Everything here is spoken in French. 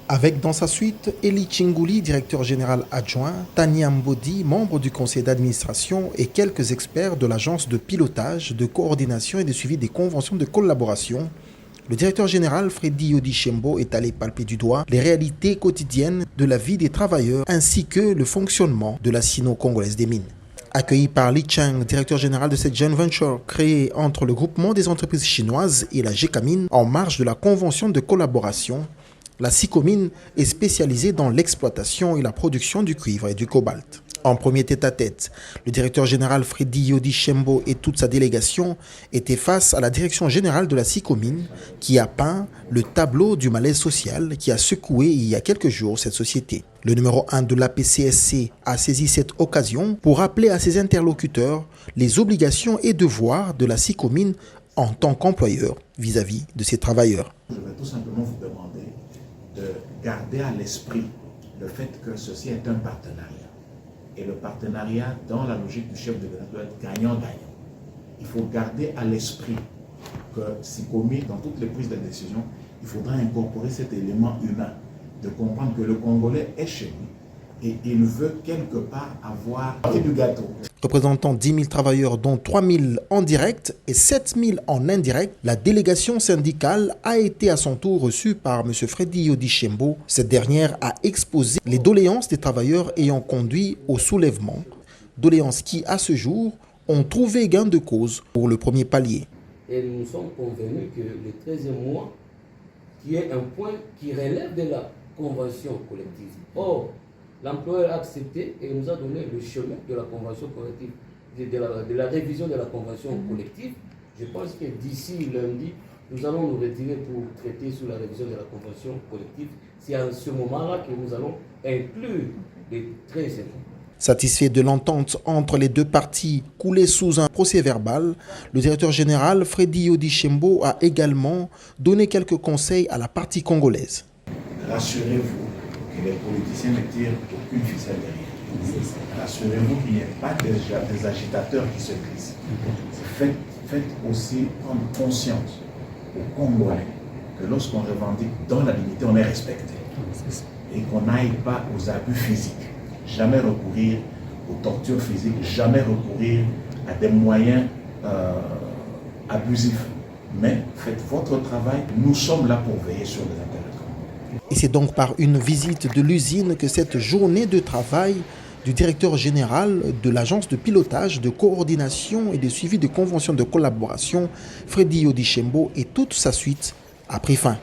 Avec dans sa suite Eli Chinguli, directeur général adjoint, Tania Mbodi, membre du conseil d'administration et quelques experts de l'agence de pilotage, de coordination et de suivi des conventions de collaboration, le directeur général Freddy Yodi Shembo est allé palper du doigt les réalités quotidiennes de la vie des travailleurs ainsi que le fonctionnement de la Sino-Congolaise des mines. Accueilli par Li Cheng, directeur général de cette joint venture créée entre le groupement des entreprises chinoises et la GECAMIN en marge de la convention de collaboration, la SICOMIN est spécialisée dans l'exploitation et la production du cuivre et du cobalt. En premier tête-à-tête, le directeur général Freddy Yodi Shembo et toute sa délégation étaient face à la direction générale de la SICOMIN qui a peint le tableau du malaise social qui a secoué il y a quelques jours cette société. Le numéro 1 de l'APCSC a saisi cette occasion pour rappeler à ses interlocuteurs les obligations et devoirs de la SICOMIN en tant qu'employeur vis-à-vis de ses travailleurs. Je vais tout simplement vous demander de garder à l'esprit le fait que ceci est un partenariat. Et le partenariat, dans la logique du chef de l'État, doit être gagnant-gagnant. Il faut garder à l'esprit que SICOMIN, dans toutes les prises de décision, il faudra incorporer cet élément humain, de comprendre que le Congolais est chez lui et il veut quelque part avoir du gâteau. Représentant 10 000 travailleurs, dont 3 000 en direct et 7 000 en indirect, la délégation syndicale a été à son tour reçue par M. Freddy Yodi Shembo. Cette dernière a exposé les doléances des travailleurs ayant conduit au soulèvement, doléances qui, à ce jour, ont trouvé gain de cause pour le premier palier. Et nous sommes convenus que le 13e mois, qui est un point qui relève de la convention collective. Or, l'employeur a accepté et nous a donné le chemin de la convention collective, de la révision de la convention collective. Je pense que d'ici lundi, nous allons nous retirer pour traiter sur la révision de la convention collective. C'est à ce moment-là que nous allons inclure les 13 mois. Satisfait de l'entente entre les deux parties coulée sous un procès verbal, le directeur général Freddy Yodi Shembo a également donné quelques conseils à la partie congolaise. Rassurez-vous que les politiciens ne tirent aucune ficelle derrière. Rassurez-vous qu'il n'y ait pas des agitateurs qui se glissent. Faites aussi prendre conscience aux Congolais que lorsqu'on revendique dans la dignité, on est respecté. Et qu'on n'aille pas aux abus physiques. Jamais recourir aux tortures physiques, jamais recourir à des moyens abusifs. Mais faites votre travail, nous sommes là pour veiller sur les intérêts. Et c'est donc par une visite de l'usine que cette journée de travail du directeur général de l'agence de pilotage, de coordination et de suivi de conventions de collaboration, Freddy Yodi Shembo et toute sa suite, a pris fin.